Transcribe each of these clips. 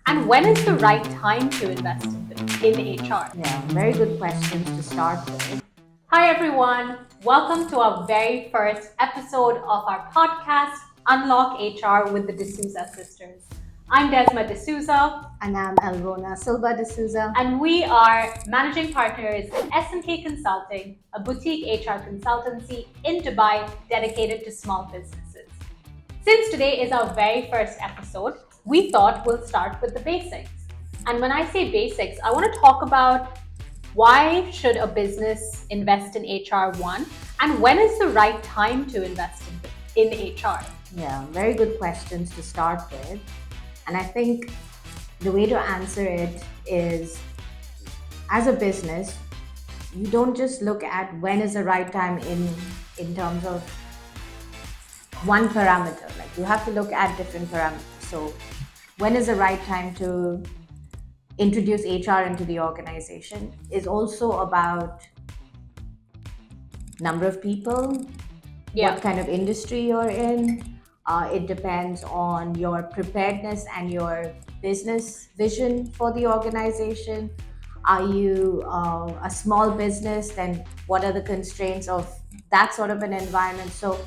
And when is the right time to invest in HR? Yeah, very good questions to start with. Hi, everyone. Welcome to our very first episode of our podcast, Unlock HR with the D'Souza Sisters. I'm Desma D'Souza. And I'm Elrona Silva D'Souza. And we are managing partners in S&K Consulting, a boutique HR consultancy in Dubai dedicated to small businesses. Since today is our very first episode, we thought we'll start with the basics. And when I say basics, I want to talk about why should a business invest in HR, one, and when is the right time to invest in HR? Yeah, very good questions to start with. And I think the way to answer it is, as a business, you don't just look at when is the right time in terms of one parameter. Like, you have to look at different parameters. So when is the right time to introduce HR into the organization is also about number of people, what kind of industry you're in. It depends on your preparedness and your business vision for the organization. Are you a small business? Then what are the constraints of that sort of an environment? So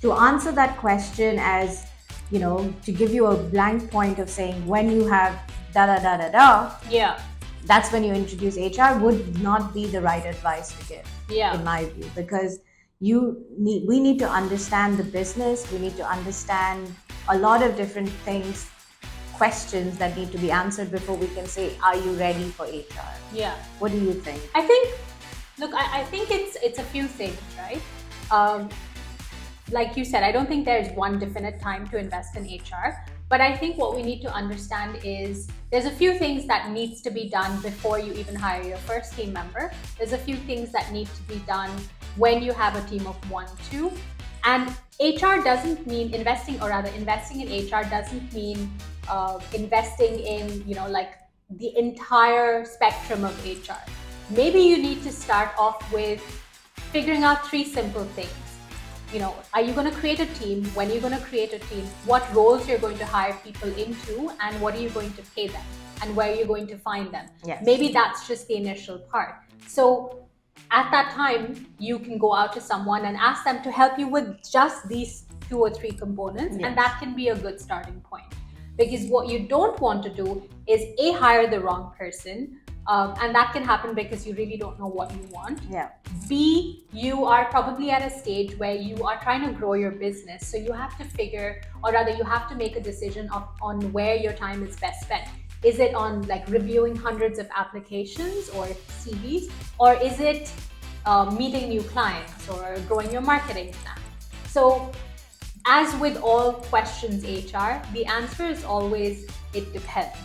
to answer that question, as you know, to give you a blank point of saying when you have da da da da da, that's when you introduce HR would not be the right advice to give, in my view, because we need to understand the business. We need to understand a lot of different things, questions that need to be answered before we can say, are you ready for HR? Yeah. What do you think? I think it's a few things, right? Like you said, I don't think there's one definite time to invest in HR, but I think what we need to understand is there's a few things that needs to be done before you even hire your first team member. There's a few things that need to be done when you have a team of 1, 2. And HR doesn't mean investing in HR doesn't mean investing in, like the entire spectrum of HR. Maybe you need to start off with figuring out 3 simple things. Are you going to create a team? When are you going to create a team? What roles you're going to hire people into, and what are you going to pay them? And where are you going to find them? Yes. Maybe that's just the initial part. So at that time, you can go out to someone and ask them to help you with just these 2 or 3 components. Yes. And that can be a good starting point. Because what you don't want to do is A, hire the wrong person. And that can happen because you really don't know what you want. Yeah. B, you are probably at a stage where you are trying to grow your business. So you have to you have to make a decision on where your time is best spent. Is it on like reviewing hundreds of applications or CVs? Or is it meeting new clients or growing your marketing plan? So as with all questions HR, the answer is always, it depends,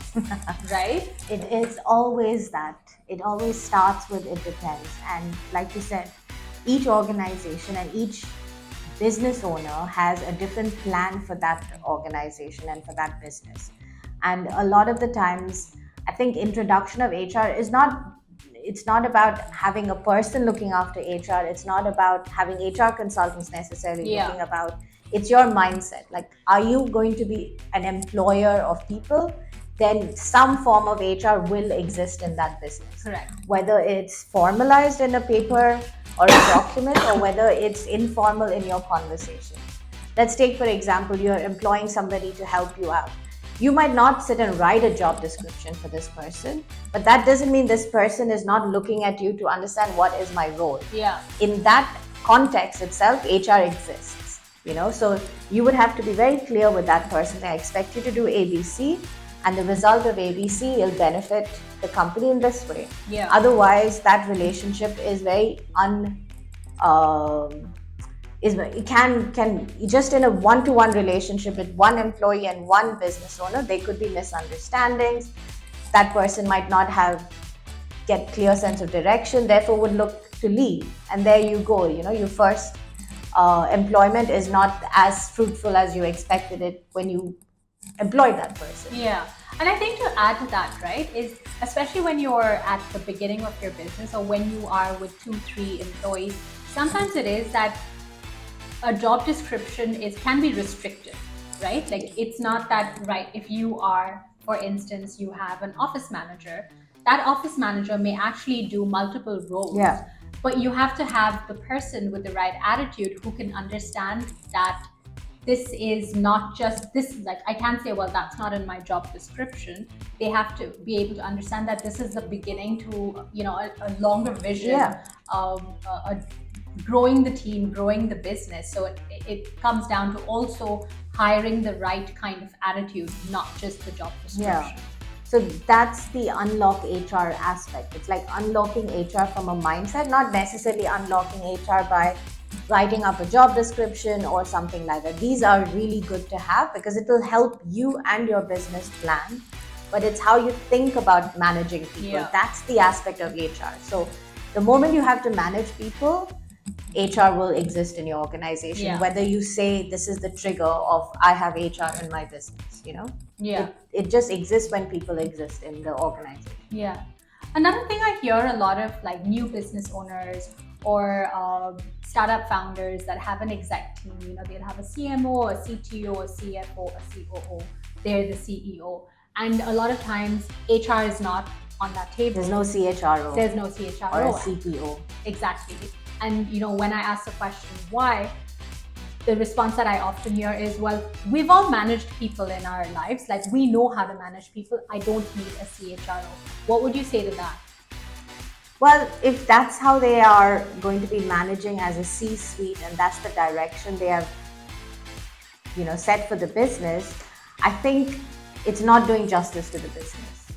right? It is always that. It always starts with it depends. And like you said, each organization and each business owner has a different plan for that organization and for that business. And a lot of the times, I think introduction of HR it's not about having a person looking after HR. It's not about having HR consultants necessarily looking about. It's your mindset. Like, are you going to be an employer of people? Then some form of HR will exist in that business. Correct. Whether it's formalized in a paper or a document, or whether it's informal in your conversations. Let's take, for example, you're employing somebody to help you out. You might not sit and write a job description for this person, but that doesn't mean this person is not looking at you to understand what is my role. Yeah. In that context itself, HR exists. So you would have to be very clear with that person. I expect you to do ABC, and the result of ABC will benefit the company in this way. Yeah. Otherwise, that relationship is very it can just in a one-to-one relationship with one employee and one business owner, there could be misunderstandings. That person might not get clear sense of direction, therefore would look to leave. And there you go, your first employment is not as fruitful as you expected it when you employed that person. Yeah. And I think to add to that, right, is especially when you're at the beginning of your business or when you are with 2, 3 employees, sometimes it is that a job description can be restricted, right? Like, it's not that, right, if you are for instance, you have an office manager. That office manager may actually do multiple roles. Yeah. But you have to have the person with the right attitude who can understand that this is not just this, like I can't say, well, that's not in my job description. They have to be able to understand that this is the beginning to, a longer vision. Yeah. Growing the team, growing the business. So it comes down to also hiring the right kind of attitude, not just the job description. Yeah. So that's the unlock HR aspect. It's like unlocking HR from a mindset, not necessarily unlocking HR by writing up a job description or something like that. These are really good to have because it will help you and your business plan. But it's how you think about managing people. Yeah. That's the aspect of HR. So the moment you have to manage people, HR will exist in your organization. Yeah. Whether you say this is the trigger of I have HR in my business, Yeah. It just exists when people exist in the organization. Yeah. Another thing I hear a lot of like new business owners or startup founders that have an exec team, they'll have a CMO, a CTO, a CFO, a COO. They're the CEO. And a lot of times HR is not on that table. There's no CHRO. There's no CHRO. Or a CTO. Exactly. And when I ask the question why, the response that I often hear is, well, we've all managed people in our lives. Like, we know how to manage people. I don't need a CHRO. What would you say to that? Well, if that's how they are going to be managing as a C-suite and that's the direction they have, set for the business, I think it's not doing justice to the business.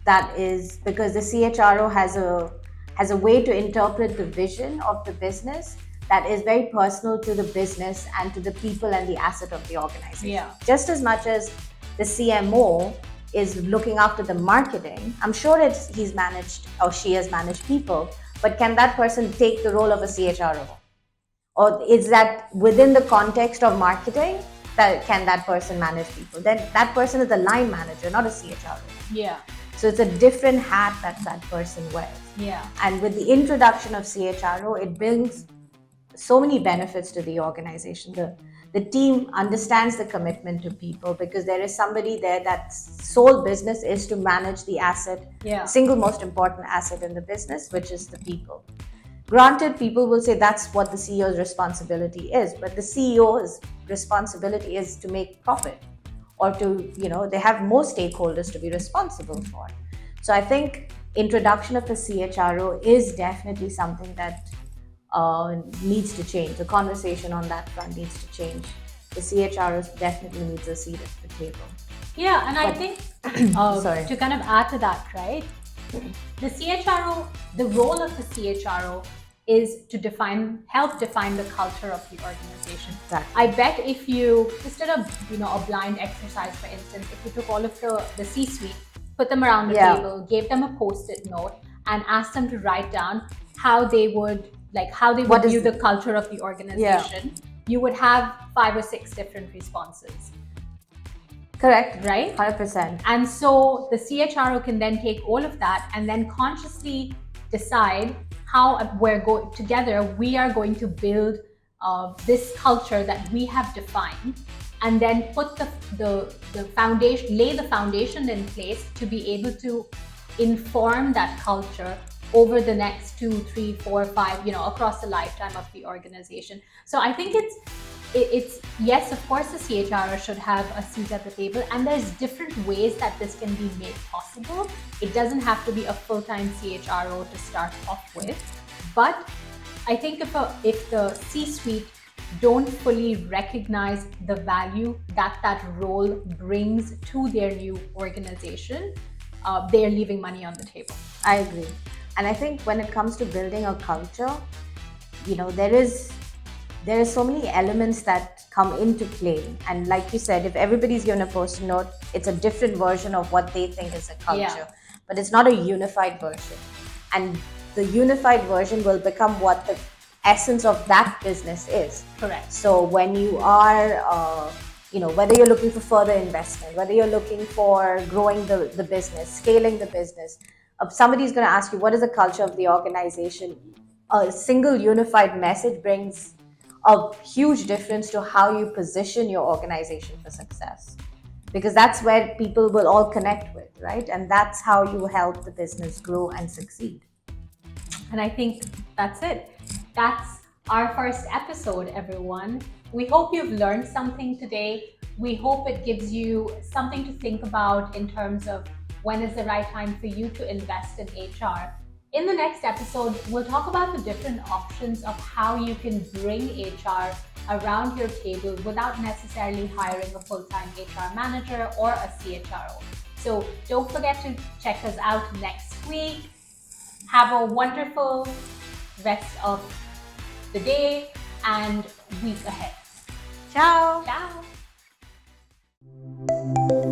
That is because the CHRO has a way to interpret the vision of the business that is very personal to the business and to the people and the asset of the organization. Yeah. Just as much as the CMO is looking after the marketing, I'm sure he's managed or she has managed people, but can that person take the role of a CHRO? Or is that within the context of marketing, can that person manage people? Then that person is a line manager, not a CHRO. Yeah. So it's a different hat that person wears. Yeah. And with the introduction of CHRO, it brings so many benefits to the organization. The team understands the commitment to people because there is somebody there that's sole business is to manage the asset, single most important asset in the business, which is the people. Granted, people will say that's what the CEO's responsibility is, but the CEO's responsibility is to make profit or to, they have more stakeholders to be responsible for. So I think introduction of a CHRO is definitely something that needs to change. The conversation on that front needs to change. The CHRO definitely needs a seat at the table. Yeah, and I think to kind of add to that, right? The CHRO, the role of the CHRO is to help define the culture of the organization. Exactly. I bet if you just did a blind exercise, for instance, if you took all of the C-suite, put them around the table, gave them a post-it note, and asked them to write down how they would view the culture of the organization, you would have 5 or 6 different responses. Correct. Right? 100%. And so the CHRO can then take all of that and then consciously decide how together we are going to build this culture that we have defined, and then put the foundation, lay the foundation in place to be able to inform that culture over the next 2, 3, 4, 5, across the lifetime of the organization. So I think it's yes, of course, the CHRO should have a seat at the table, and there's different ways that this can be made possible. It doesn't have to be a full-time CHRO to start off with, but I think if the C-suite don't fully recognize the value that role brings to their new organization, they're leaving money on the table. I agree. And I think when it comes to building a culture, there is so many elements that come into play. And like you said, if everybody's given a post-it note, it's a different version of what they think is a culture. But it's not a unified version. And the unified version will become what the essence of that business is. Correct. So when you are, whether you're looking for further investment, whether you're looking for growing the business, scaling the business, somebody's going to ask you, what is the culture of the organization? A single unified message brings a huge difference to how you position your organization for success. because that's where people will all connect with, right? And that's how you help the business grow and succeed. And I think that's it. That's our first episode, everyone. We hope you've learned something today. We hope it gives you something to think about in terms of when is the right time for you to invest in HR. In the next episode, we'll talk about the different options of how you can bring HR around your table without necessarily hiring a full-time HR manager or a CHRO. So don't forget to check us out next week. Have a wonderful rest of the day and week ahead. Ciao. Ciao.